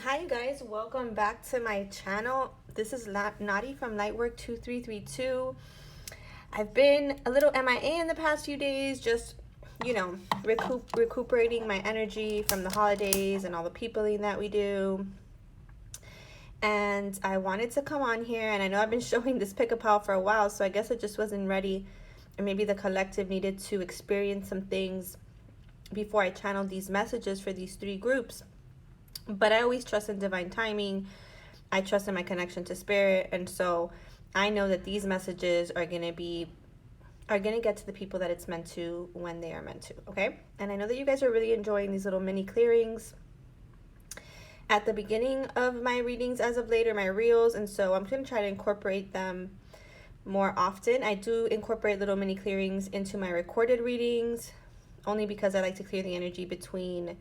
Hi you guys, welcome back to my channel. This is Nadi from Lightwork 2332. I've been a little MIA in the past few days, just recuperating my energy from the holidays and all the peopling that we do. And I wanted to come on here, and I know I've been showing this pick a pal for a while, so I guess it just wasn't ready, and maybe the collective needed to experience some things before I channeled these messages for these three groups. But I always trust in divine timing. I trust in my connection to spirit, and so I know that these messages are gonna get to the people that it's meant to when they are meant to. Okay, and I know that you guys are really enjoying these little mini clearings at the beginning of my readings as of later, my reels, and so I'm gonna try to incorporate them more often. I do incorporate little mini clearings into my recorded readings, only because I like to clear the energy between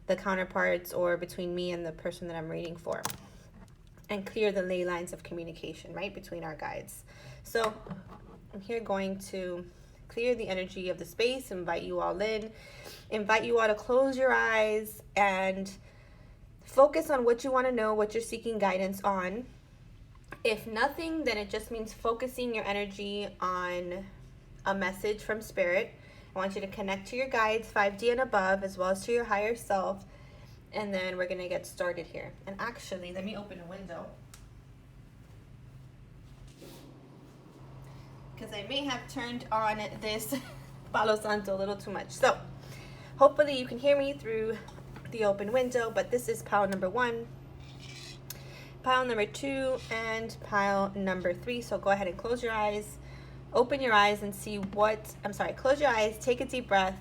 the counterparts or between me and the person that I'm reading for, and clear the ley lines of communication, right, between our guides. So I'm here going to clear the energy of the space, invite you all in, invite you all to close your eyes and focus on what you want to know, what you're seeking guidance on. If nothing, then it just means focusing your energy on a message from spirit. I want you to connect to your guides, 5D and above, as well as to your higher self. And then we're going to get started here. And actually, let me open a window, because I may have turned on this Palo Santo a little too much. So hopefully you can hear me through the open window, but this is pile number 1, pile number 2, and pile number 3. So go ahead and close your eyes. Open your eyes and see close your eyes, take a deep breath.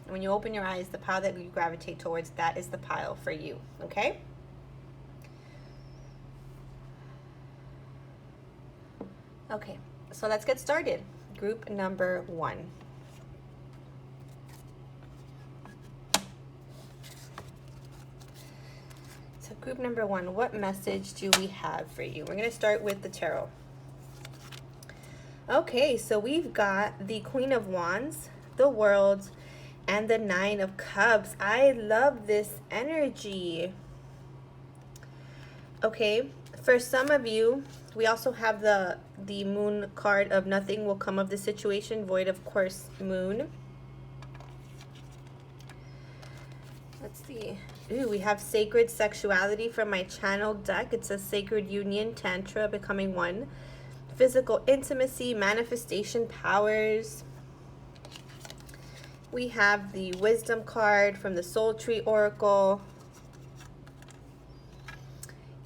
And when you open your eyes, the pile that you gravitate towards, that is the pile for you, okay? Okay, so let's get started. Group number 1. So group number 1, what message do we have for you? We're going to start with the tarot. Okay, so we've got the Queen of Wands, the World, and the 9 of Cups. I love this energy. Okay, for some of you, we also have the Moon card of nothing will come of the situation, void of course, Moon. Let's see. Ooh, we have Sacred Sexuality from my channel deck. It says Sacred Union, Tantra, Becoming One. Physical intimacy, manifestation powers. We have the Wisdom card from the Soul Tree Oracle.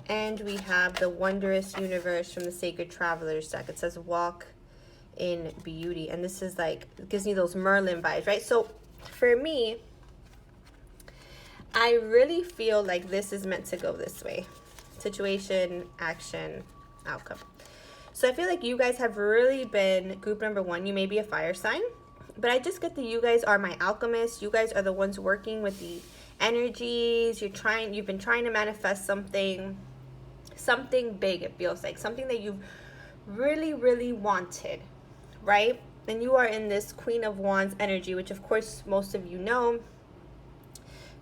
And we have the Wondrous Universe from the Sacred Travelers deck. It says Walk in Beauty. And this is like, it gives me those Merlin vibes, right? So for me, I really feel like this is meant to go this way. Situation, action, outcome. So I feel like you guys have really been, group number 1, you may be a fire sign, but I just get that you guys are my alchemists. You guys are the ones working with the energies. You've been trying to manifest something big, it feels like. Something that you've really, really wanted, right? And you are in this Queen of Wands energy, which of course most of you know.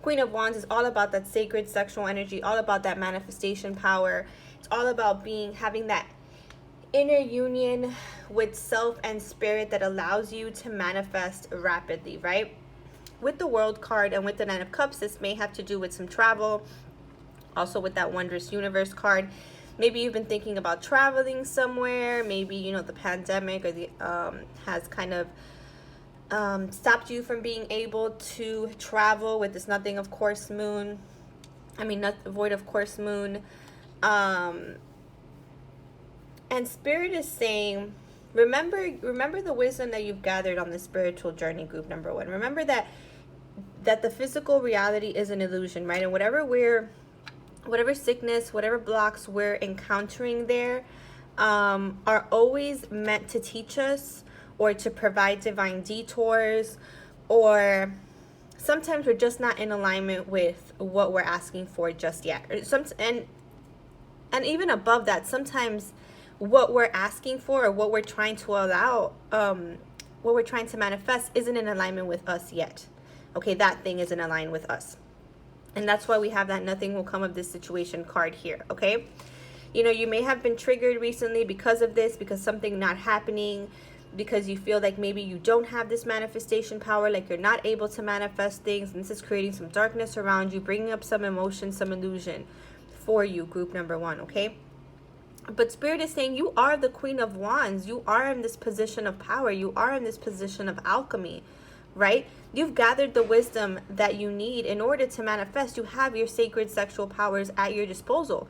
Queen of Wands is all about that sacred sexual energy, all about that manifestation power. It's all about having that inner union with self and spirit that allows you to manifest rapidly, right? With the World card and with the 9 of Cups, this may have to do with some travel. Also with that Wondrous Universe card, maybe you've been thinking about traveling somewhere. Maybe, the pandemic or the has kind of stopped you from being able to travel with this nothing of course moon. Not void of course moon. And Spirit is saying, remember the wisdom that you've gathered on the spiritual journey, group number 1. Remember that the physical reality is an illusion, right? And whatever sickness, whatever blocks we're encountering there are always meant to teach us or to provide divine detours, or sometimes we're just not in alignment with what we're asking for just yet. And even above that, sometimes what we're asking for or what we're trying to allow, what we're trying to manifest isn't in alignment with us yet. Okay, that thing isn't aligned with us. And that's why we have that nothing will come of this situation card here, okay? You know, you may have been triggered recently because of this, because something not happening, because you feel like maybe you don't have this manifestation power, like you're not able to manifest things, and this is creating some darkness around you, bringing up some emotion, some illusion for you, group number one, okay? But Spirit is saying you are the Queen of Wands. You are in this position of power. You are in this position of alchemy, right? You've gathered the wisdom that you need in order to manifest. You have your sacred sexual powers at your disposal.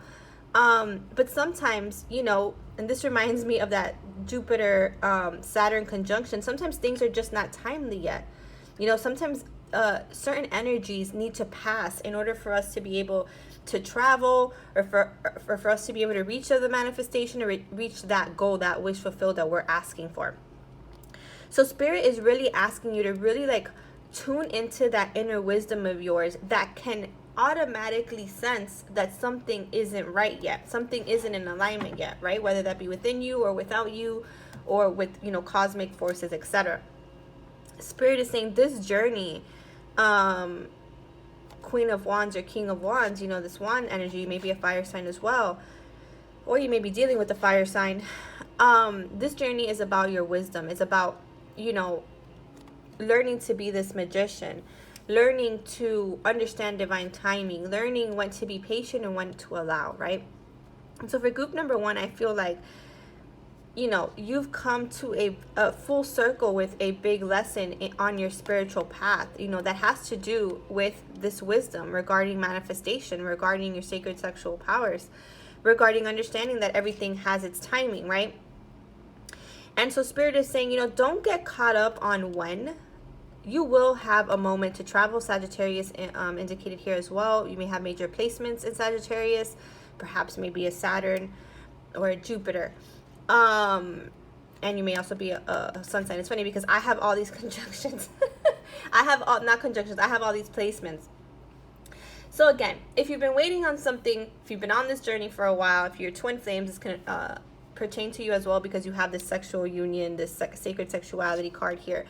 But sometimes, you know, and this reminds me of that Jupiter Saturn conjunction. Sometimes things are just not timely yet. You know, sometimes certain energies need to pass in order for us to be able to travel, or for us to be able to reach the manifestation, or reach that goal, that wish fulfilled that we're asking for. So Spirit is really asking you to really like tune into that inner wisdom of yours that can automatically sense that something isn't right yet, something isn't in alignment yet, right? Whether that be within you or without you, or with, you know, cosmic forces, etc. Spirit is saying this journey, Queen of Wands or King of Wands, you know, this wand energy, may be a fire sign as well, or you may be dealing with a fire sign. This journey is about your wisdom. It's about, you know, learning to be this magician, learning to understand divine timing, learning when to be patient and when to allow, right? And so for group number one, I feel like, you know, you've come to a full circle with a big lesson on your spiritual path, you know, that has to do with this wisdom regarding manifestation, regarding your sacred sexual powers, regarding understanding that everything has its timing, right? And so Spirit is saying, you know, don't get caught up on when. You will have a moment to travel. Sagittarius indicated here as well. You may have major placements in Sagittarius, perhaps maybe a Saturn or a Jupiter. And you may also be a sun sign. It's funny because I have all these conjunctions. I have all, not conjunctions, I have all these placements. So again, if you've been waiting on something, if you've been on this journey for a while, if you're twin flames, it's going to pertain to you as well, because you have this sexual union, this sacred sexuality card here.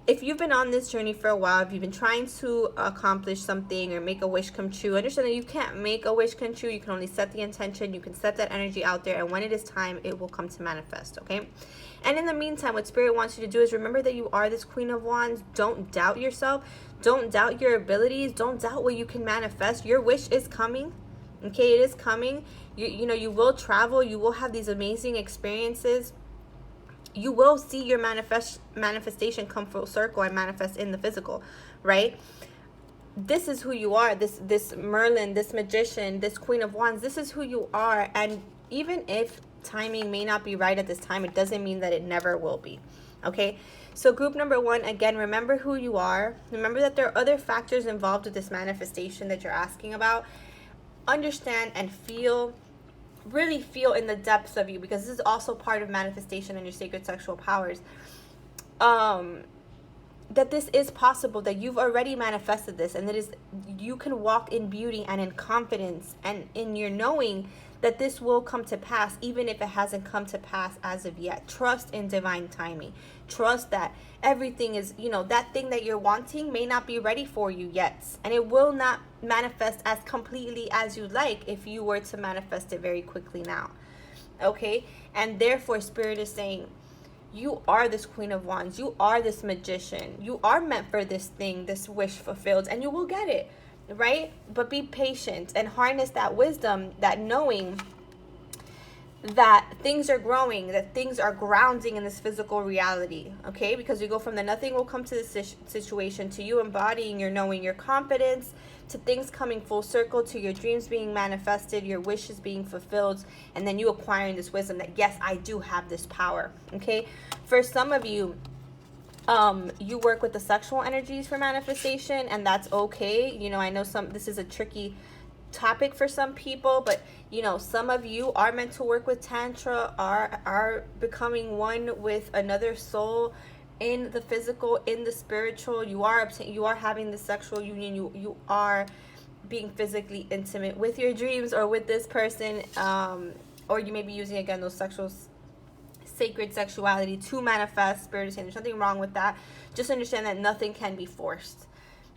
If you've been on this journey for a while, if you've been trying to accomplish something or make a wish come true, understand that you can't make a wish come true. You can only set the intention. You can set that energy out there, and when it is time, it will come to manifest, okay? And in the meantime, what Spirit wants you to do is remember that you are this Queen of Wands. Don't doubt yourself. Don't doubt your abilities. Don't doubt what you can manifest. Your wish is coming, okay? It is coming. You know, you will travel. You will have these amazing experiences. You will see your manifestation come full circle and manifest in the physical, right? This is who you are. This Merlin, this magician, this Queen of Wands, this is who you are. And even if timing may not be right at this time, it doesn't mean that it never will be, okay? So group number one, again, remember who you are. Remember that there are other factors involved with this manifestation that you're asking about. Understand and feel, really feel in the depths of you, because this is also part of manifestation and your sacred sexual powers, that this is possible, that you've already manifested this, and that is, you can walk in beauty and in confidence and in your knowing that this will come to pass, even if it hasn't come to pass as of yet. Trust in divine timing. Trust that everything is, you know, that thing that you're wanting may not be ready for you yet, and it will not manifest as completely as you like if you were to manifest it very quickly now, okay? And therefore, Spirit is saying, you are this Queen of Wands. You are this magician. You are meant for this thing, this wish fulfilled, and you will get it, right? But be patient and harness that wisdom, that knowing that things are growing, that things are grounding in this physical reality, okay? Because you go from the nothing will come to this situation, to you embodying your knowing, your confidence, to things coming full circle, to your dreams being manifested, your wishes being fulfilled, and then you acquiring this wisdom that, yes, I do have this power, okay? For some of you, you work with the sexual energies for manifestation, and that's okay. You know, I know this is a tricky topic for some people, but you know, some of you are meant to work with tantra, are becoming one with another soul in the physical, in the spiritual. You are having the sexual union. You are being physically intimate with your dreams or with this person, or you may be using, again, those sacred sexuality to manifest. Spirit is saying there's nothing wrong with that. Just understand that nothing can be forced.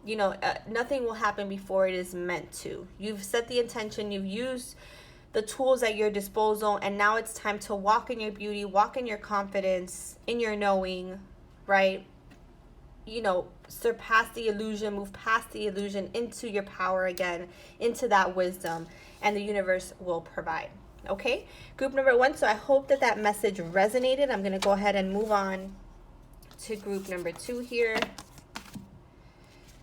nothing will happen before it is meant to. You've set the intention, you've used the tools at your disposal, and now it's time to walk in your beauty, walk in your confidence, in your knowing, right? Surpass the illusion, move past the illusion into your power again, into that wisdom, and the universe will provide. Okay, group number 1. So I hope that message resonated. I'm going to go ahead and move on to group number 2 here.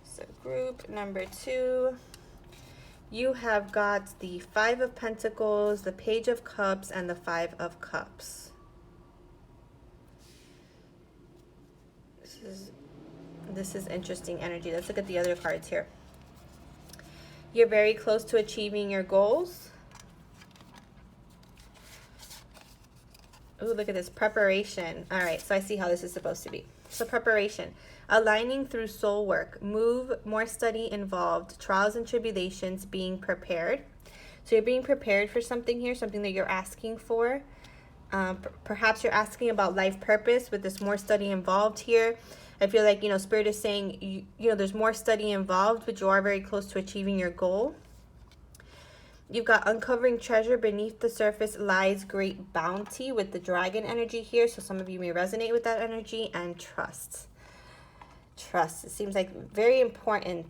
So group number 2, you have got the 5 of Pentacles, the Page of Cups, and the 5 of Cups. This is interesting energy. Let's look at the other cards here. You're very close to achieving your goals. Ooh, look at this. Preparation. All right, so I see how this is supposed to be. So preparation. Aligning through soul work. Move, more study involved. Trials and tribulations, being prepared. So you're being prepared for something here, something that you're asking for. Perhaps you're asking about life purpose with this more study involved here. I feel like, Spirit is saying, there's more study involved, but you are very close to achieving your goal. You've got uncovering treasure. Beneath the surface lies great bounty with the dragon energy here. So some of you may resonate with that energy. And trust. Trust. It seems like very important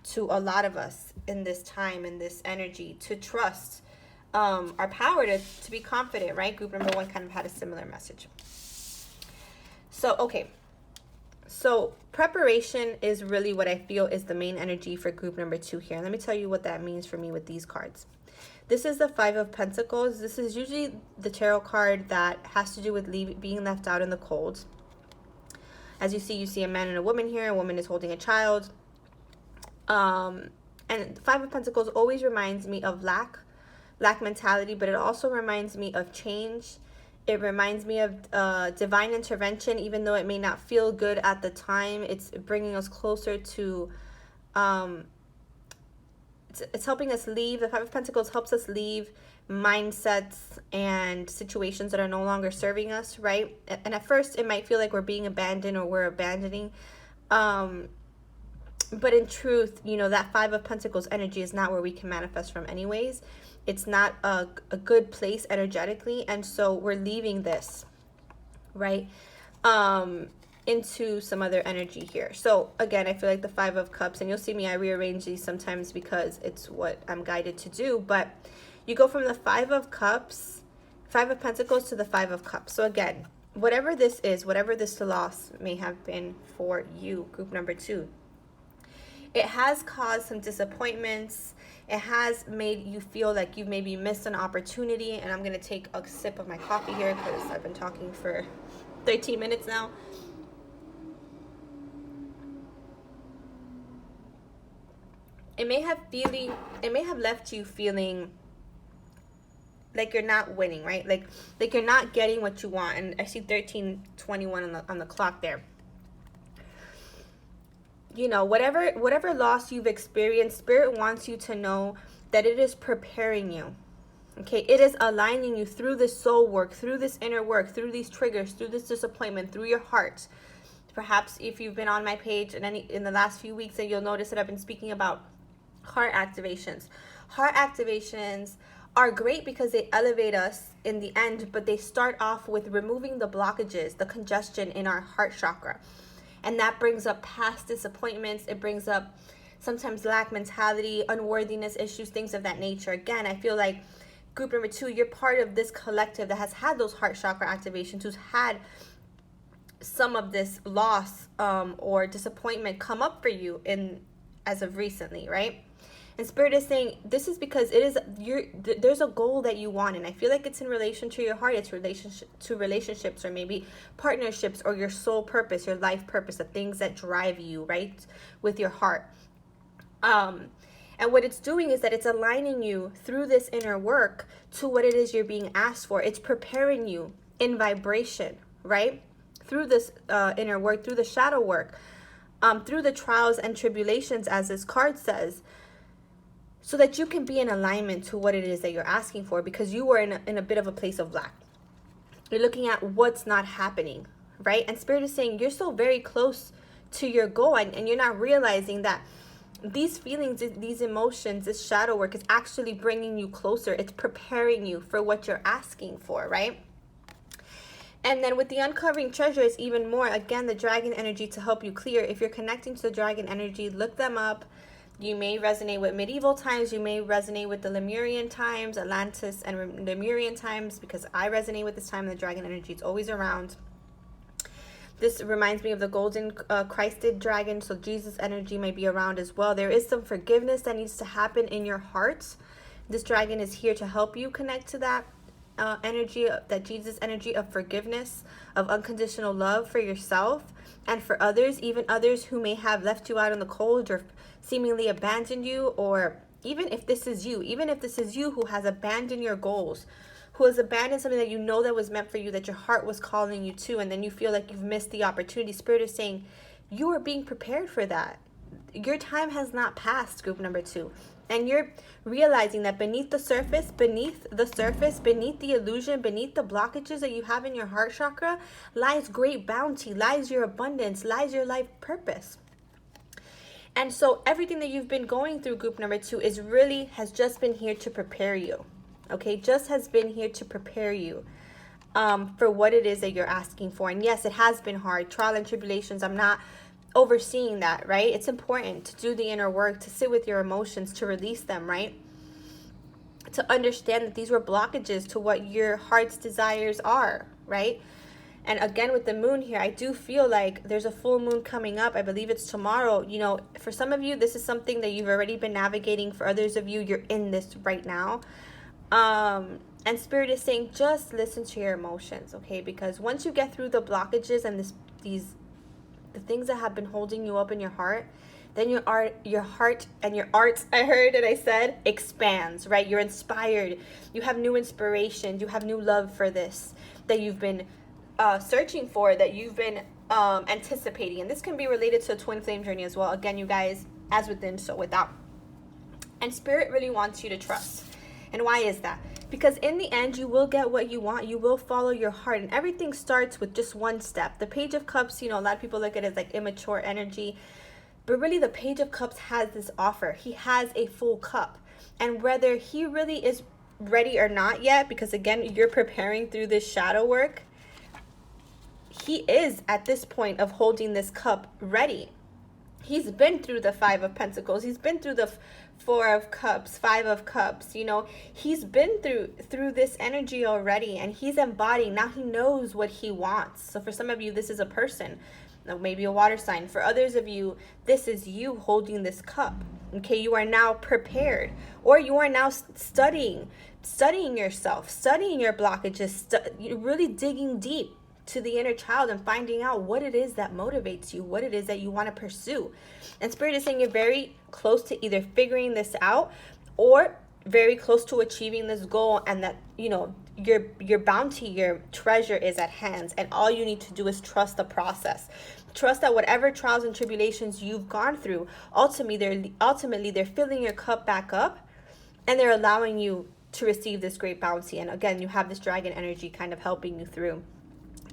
to a lot of us in this time, in this energy, to trust our power, to be confident, right? Group number 1 kind of had a similar message. So, okay. So preparation is really what I feel is the main energy for group number 2 here. Let me tell you what that means for me with these cards. This is the 5 of Pentacles. This is usually the tarot card that has to do with being left out in the cold. As you see a man and a woman here. A woman is holding a child. And the 5 of Pentacles always reminds me of lack mentality, but it also reminds me of change. It reminds me of divine intervention, even though it may not feel good at the time. It's bringing us closer to, it's helping us leave. The 5 of Pentacles helps us leave mindsets and situations that are no longer serving us, right? And at first, it might feel like we're being abandoned or we're abandoning. But in truth, that 5 of Pentacles energy is not where we can manifest from anyways. It's not a good place energetically. And so we're leaving this, right, into some other energy here. So again, I feel like the 5 of Cups, and you'll see me, I rearrange these sometimes because it's what I'm guided to do. But you go from the 5 of Cups, 5 of Pentacles to the 5 of Cups. So again, whatever this is, whatever this loss may have been for you, group number 2, it has caused some disappointments. It has made you feel like you've maybe missed an opportunity. And I'm going to take a sip of my coffee here because I've been talking for 13 minutes now. It may have left you feeling like you're not winning, right? Like you're not getting what you want. And I see 13:21 on the clock there. Whatever loss you've experienced, Spirit wants you to know that it is preparing you. Okay, it is aligning you through this soul work, through this inner work, through these triggers, through this disappointment, through your heart. Perhaps if you've been on my page in the last few weeks, and you'll notice that I've been speaking about heart activations. Heart activations are great because they elevate us in the end, but they start off with removing the blockages, the congestion in our heart chakra. And that brings up past disappointments. It brings up sometimes lack mentality, unworthiness issues, things of that nature. Again, I feel like group number 2, you're part of this collective that has had those heart chakra activations, who's had some of this loss or disappointment come up for you as of recently, right? And Spirit is saying this is because there's a goal that you want, and I feel like it's in relation to your heart. It's relationships or maybe partnerships or your soul purpose, your life purpose, the things that drive you, right, with your heart. And what it's doing is that it's aligning you through this inner work to what it is you're being asked for. It's preparing you in vibration, right, through this inner work, through the shadow work, through the trials and tribulations, as this card says, so that you can be in alignment to what it is that you're asking for, because you were in a bit of a place of lack. You're looking at what's not happening, right? And Spirit is saying you're so very close to your goal, and you're not realizing that these feelings, these emotions, this shadow work is actually bringing you closer. It's preparing you for what you're asking for, right? And then with the uncovering treasure, it's even more, again, the dragon energy to help you clear. If you're connecting to the dragon energy, look them up. You may resonate with medieval times. You may resonate with the Lemurian times, Atlantis and Lemurian times, because I resonate with this time. The dragon energy is always around. This reminds me of the golden Christed dragon, so Jesus energy may be around as well. There is some forgiveness that needs to happen in your heart. This dragon is here to help you connect to that energy, that Jesus energy of forgiveness, of unconditional love for yourself and for others, even others who may have left you out in the cold or seemingly abandoned you, or even if this is you who has abandoned your goals, who has abandoned something that you know that was meant for you, that your heart was calling you to, and then you feel like you've missed the opportunity. Spirit is saying you are being prepared for that. Your time has not passed, group number 2. And you're realizing that beneath the surface, beneath the illusion, beneath the blockages that you have in your heart chakra, lies great bounty, lies your abundance, lies your life purpose. And so everything that you've been going through, group number 2, has just been here to prepare you. Okay, just has been here to prepare you for what it is that you're asking for. And yes, it has been hard, trial and tribulations. I'm not overseeing that, right? It's important to do the inner work, to sit with your emotions, to release them, right? To understand that these were blockages to what your heart's desires are, right? And again, with the moon here, I do feel like there's a full moon coming up. I believe it's tomorrow. You know, for some of you, this is something that you've already been navigating. For others of you, you're in this right now. And Spirit is saying, just listen to your emotions, okay? Because once you get through the blockages and the things that have been holding you up in your heart, then your heart and your art, I heard and I said, expands, right? You're inspired. You have new inspiration. You have new love for this that you've been searching for, that you've been anticipating. And this can be related to a twin flame journey as well. Again, you guys, as within, so without. And Spirit really wants you to trust. And why is that? Because in the end, you will get what you want. You will follow your heart. And everything starts with just one step. The Page of Cups, you know, a lot of people look at it as like immature energy. But really, the Page of Cups has this offer. He has a full cup. And whether he really is ready or not yet, because again, you're preparing through this shadow work, he is at this point of holding this cup ready. He's been through the 5 of Pentacles. He's been through the 4 of Cups, 5 of Cups. You know, he's been through this energy already, and he's embodying. Now he knows what he wants. So for some of you, this is a person, maybe a water sign. For others of you, this is you holding this cup. Okay, you are now prepared, or you are now studying yourself, studying your blockages, really digging deep to the inner child and finding out what it is that motivates you, what it is that you want to pursue. And Spirit is saying you're very close to either figuring this out or very close to achieving this goal, and that, you know, your bounty, your treasure is at hand, and all you need to do is trust the process. Trust that whatever trials and tribulations you've gone through, ultimately they're filling your cup back up, and they're allowing you to receive this great bounty. And again, you have this dragon energy kind of helping you through.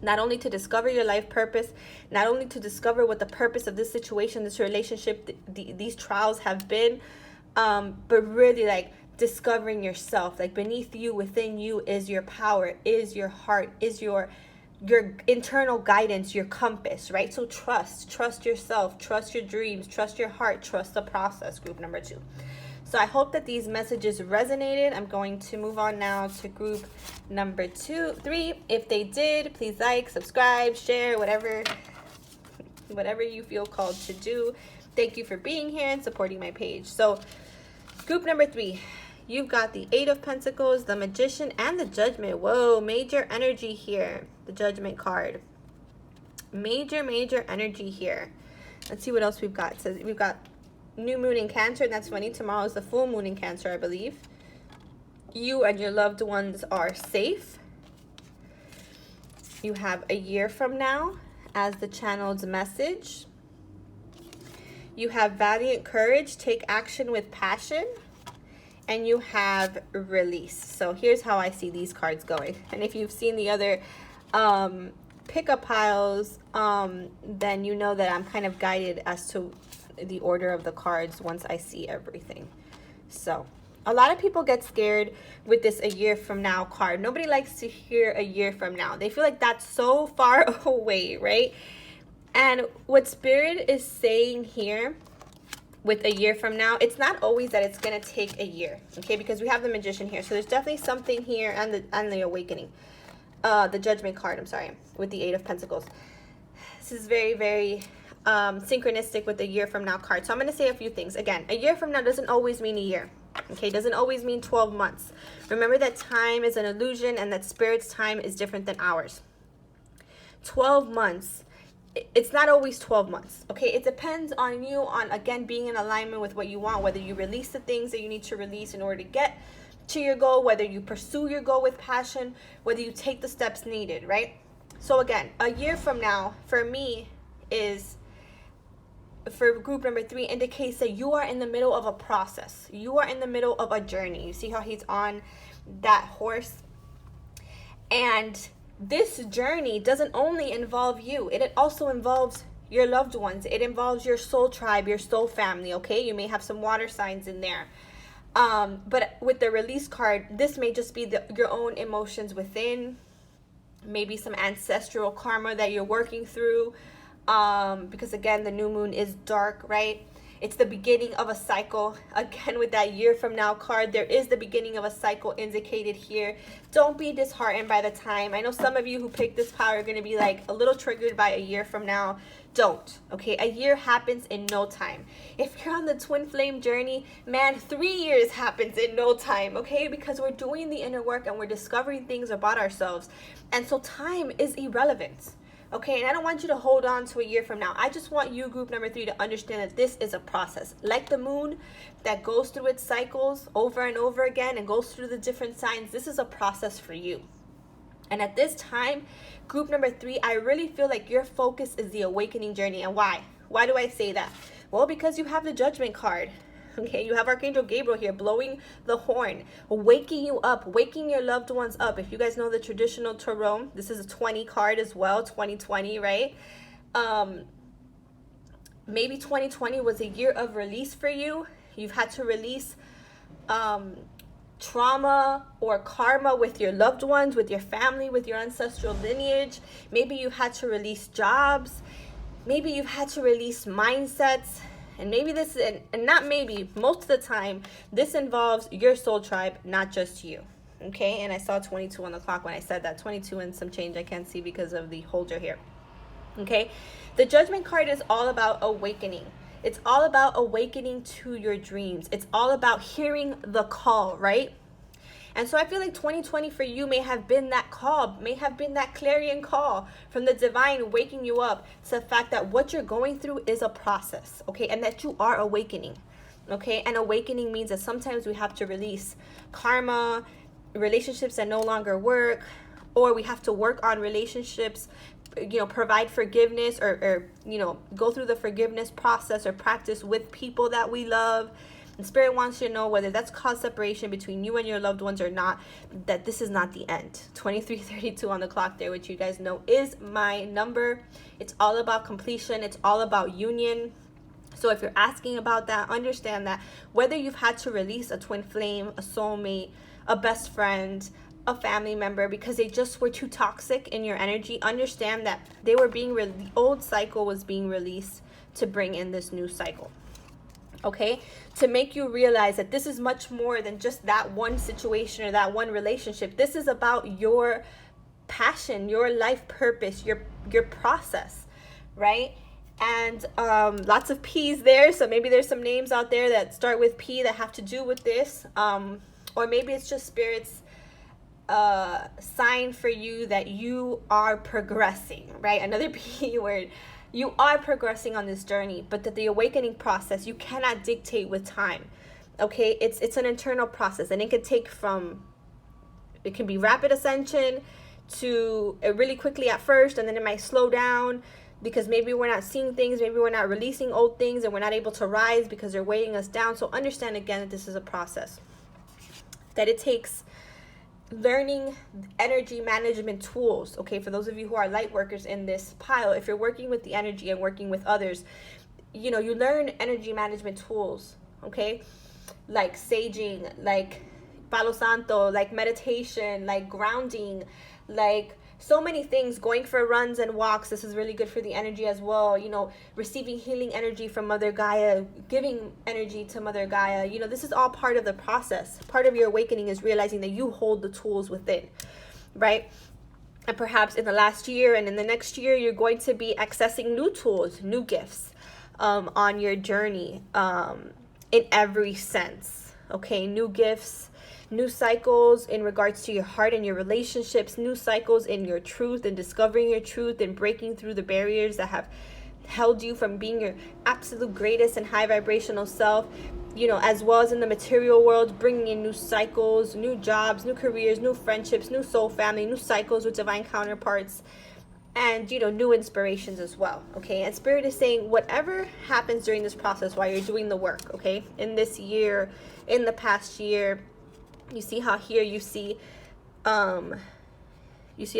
Not only to discover your life purpose, not only to discover what the purpose of this situation, this relationship, these trials have been, but really like discovering yourself. Like beneath you, within you is your power, is your heart, is your internal guidance, your compass, right? So trust yourself, trust your dreams, trust your heart, trust the process, group number 2. So I hope that these messages resonated. I'm going to move on now to group number 3. If they did, please like, subscribe, share, whatever you feel called to do. Thank you for being here and supporting my page. So group number 3, you've got the 8 of Pentacles, the Magician, and the Judgment. Whoa, major energy here. The Judgment card. Major energy here. Let's see what else we've got. It says we've got new moon in Cancer, and that's funny. Tomorrow is the full moon in Cancer, I believe. You and your loved ones are safe. You have a year from now as the channeled message. You have valiant courage, take action with passion. And you have release. So here's how I see these cards going. And if you've seen the other pick-a-piles, then you know that I'm kind of guided as to the order of the cards once I see everything. So a lot of people get scared with this a year from now card. Nobody likes to hear a year from now. They feel like that's so far away, right? And what Spirit is saying here with a year from now, it's not always that it's going to take a year, okay? Because we have the Magician here. So there's definitely something here, and the Awakening. The Judgment card, I'm sorry, with the Eight of Pentacles. This is very, very synchronistic with the year from now card. So I'm going to say a few things. Again, a year from now doesn't always mean a year. Okay, doesn't always mean 12 months. Remember that time is an illusion and that Spirit's time is different than ours. 12 months, it's not always 12 months. Okay, it depends on you, on, again, being in alignment with what you want, whether you release the things that you need to release in order to get to your goal, whether you pursue your goal with passion, whether you take the steps needed, right? So again, a year from now, for me, is, for group number 3, indicates that you are in the middle of a process. You are in the middle of a journey. You see how he's on that horse? And this journey doesn't only involve you. It also involves your loved ones. It involves your soul tribe, your soul family, okay? You may have some water signs in there. But with the release card, this may just be your own emotions within, maybe some ancestral karma that you're working through. Because again, the new moon is dark, right? It's the beginning of a cycle. Again, with that year from now card, there is the beginning of a cycle indicated here. Don't be disheartened by the time. I know some of you who picked this power are going to be like a little triggered by a year from now. Don't, okay? A year happens in no time. If you're on the twin flame journey, man, 3 years happens in no time, okay? Because we're doing the inner work and we're discovering things about ourselves. And so time is irrelevant. Okay, and I don't want you to hold on to a year from now. I just want you, group number 3, to understand that this is a process. Like the moon that goes through its cycles over and over again and goes through the different signs, this is a process for you. And at this time, group number 3, I really feel like your focus is the awakening journey. And why? Why do I say that? Well, because you have the Judgment card. Okay, you have Archangel Gabriel here blowing the horn, waking you up, waking your loved ones up. If you guys know the traditional tarot, this is a 20 card as well, 2020, right? Maybe 2020 was a year of release for you. You've had to release trauma or karma with your loved ones, with your family, with your ancestral lineage. Maybe you had to release jobs. Maybe you've had to release mindsets. And maybe this, and not maybe, most of the time, this involves your soul tribe, not just you. Okay, and I saw 22 on the clock when I said that. 22 and some change I can't see because of the holder here. Okay, the Judgment card is all about awakening. It's all about awakening to your dreams. It's all about hearing the call, right? And so I feel like 2020 for you may have been that call, may have been that clarion call from the divine waking you up to the fact that what you're going through is a process, okay? And that you are awakening, okay? And awakening means that sometimes we have to release karma, relationships that no longer work, or we have to work on relationships, you know, provide forgiveness or you know, go through the forgiveness process or practice with people that we love. And Spirit wants you to know, whether that's caused separation between you and your loved ones or not, that this is not the end. 2332 on the clock there, which you guys know is my number. It's all about completion. It's all about union. So if you're asking about that, understand that whether you've had to release a twin flame, a soulmate, a best friend, a family member because they just were too toxic in your energy, understand that they were being the old cycle was being released to bring in this new cycle. Okay, to make you realize that this is much more than just that one situation or that one relationship. This is about your passion, your life purpose, your process, right? And lots of P's there. So maybe there's some names out there that start with P that have to do with this. Or maybe it's just Spirit's sign for you that you are progressing, right? Another P word. You are progressing on this journey, but that the awakening process, you cannot dictate with time, okay? It's an internal process, and it can take from, it can be rapid ascension to really quickly at first, and then it might slow down because maybe we're not seeing things, maybe we're not releasing old things, and we're not able to rise because they're weighing us down. So understand again that this is a process, that it takes learning energy management tools. Okay, for those of you who are light workers in this pile, if you're working with the energy and working with others, you know, you learn energy management tools. Okay, like saging, like palo santo, like meditation, like grounding, like so many things, going for runs and walks. This is really good for the energy as well. You know, receiving healing energy from Mother Gaia, giving energy to Mother Gaia. You know, this is all part of the process. Part of your awakening is realizing that you hold the tools within, right? And perhaps in the last year and in the next year, you're going to be accessing new tools, new gifts on your journey, in every sense. Okay, new gifts, new cycles in regards to your heart and your relationships, new cycles in your truth and discovering your truth and breaking through the barriers that have held you from being your absolute greatest and high vibrational self, you know, as well as in the material world, bringing in new cycles, new jobs, new careers, new friendships, new soul family, new cycles with divine counterparts, and, you know, new inspirations as well. Okay, and Spirit is saying whatever happens during this process while you're doing the work, okay, in this year, in the past year, you see how here you see a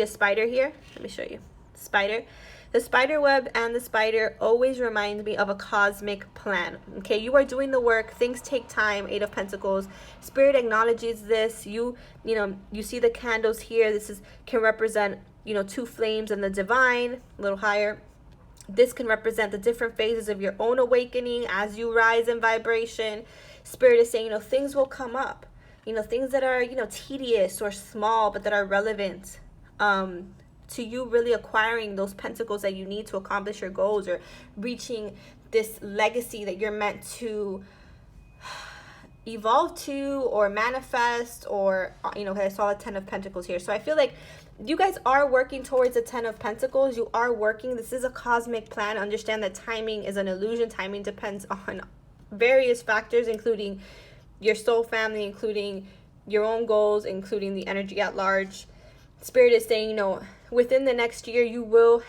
spider here. Let me show you. Spider. The spider web and the spider always remind me of a cosmic plan. Okay, you are doing the work. Things take time. 8 of Pentacles. Spirit acknowledges this. You know, you see the candles here. This can represent, you know, 2 flames and the divine, a little higher. This can represent the different phases of your own awakening as you rise in vibration. Spirit is saying, you know, things will come up. You know, things that are, you know, tedious or small, but that are relevant to you really acquiring those pentacles that you need to accomplish your goals or reaching this legacy that you're meant to evolve to or manifest, or, you know, I saw the 10 of Pentacles here. So I feel like you guys are working towards the 10 of Pentacles. You are working. This is a cosmic plan. Understand that timing is an illusion. Timing depends on various factors, including your soul family, including your own goals, including the energy at large. Spirit is saying, you know, within the next year, you will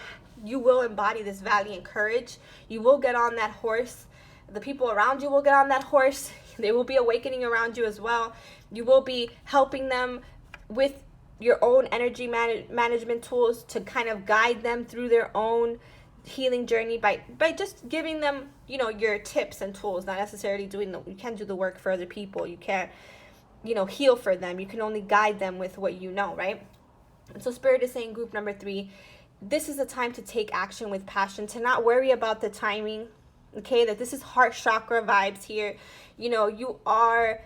embody this valiant courage. You will get on that horse. The people around you will get on that horse. They will be awakening around you as well. You will be helping them with your own energy management tools to kind of guide them through their own healing journey by just giving them, you know, your tips and tools, not necessarily you can't do the work for other people. You can't, you know, heal for them. You can only guide them with what you know, right? And so Spirit is saying, group number 3, this is a time to take action with passion, to not worry about the timing, okay? That this is heart chakra vibes here. You know, you are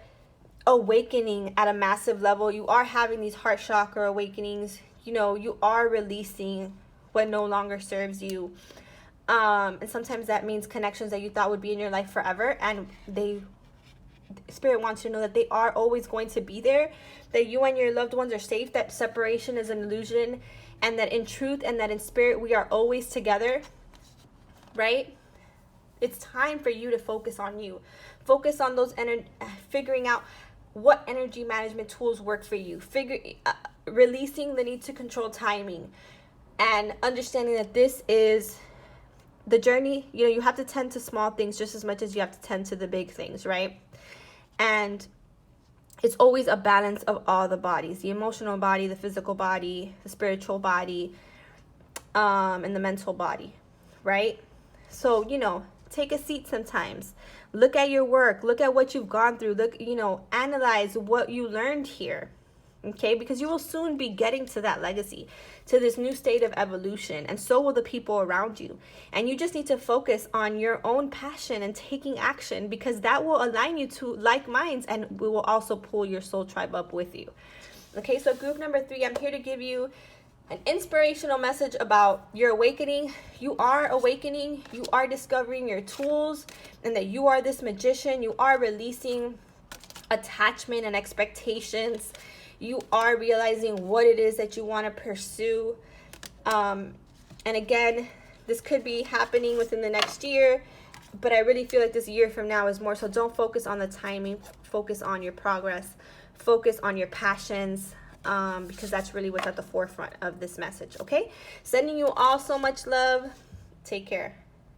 awakening at a massive level. You are having these heart chakra awakenings. You know, you are releasing what no longer serves you. And sometimes that means connections that you thought would be in your life forever, and Spirit wants you to know that they are always going to be there, that you and your loved ones are safe, that separation is an illusion, and that in truth and that in spirit we are always together, right? It's time for you to focus on you. Focus on those figuring out what energy management tools work for you. Releasing the need to control timing, and understanding that this is the journey. You know, you have to tend to small things just as much as you have to tend to the big things, right? And it's always a balance of all the bodies, the emotional body, the physical body, the spiritual body, and the mental body, right? So, you know, take a seat sometimes. Look at your work. Look at what you've gone through. Look, you know, analyze what you learned here. Okay, because you will soon be getting to that legacy, to this new state of evolution, and so will the people around you. And you just need to focus on your own passion and taking action, because that will align you to like minds, and we will also pull your soul tribe up with you. Okay, so group number 3, I'm here to give you an inspirational message about your awakening. You are awakening, you are discovering your tools, and that you are this magician. You are releasing attachment and expectations. You are realizing what it is that you want to pursue. And again, this could be happening within the next year, but I really feel like this year from now is more. So don't focus on the timing. Focus on your progress. Focus on your passions, because that's really what's at the forefront of this message, okay? Sending you all so much love. Take care.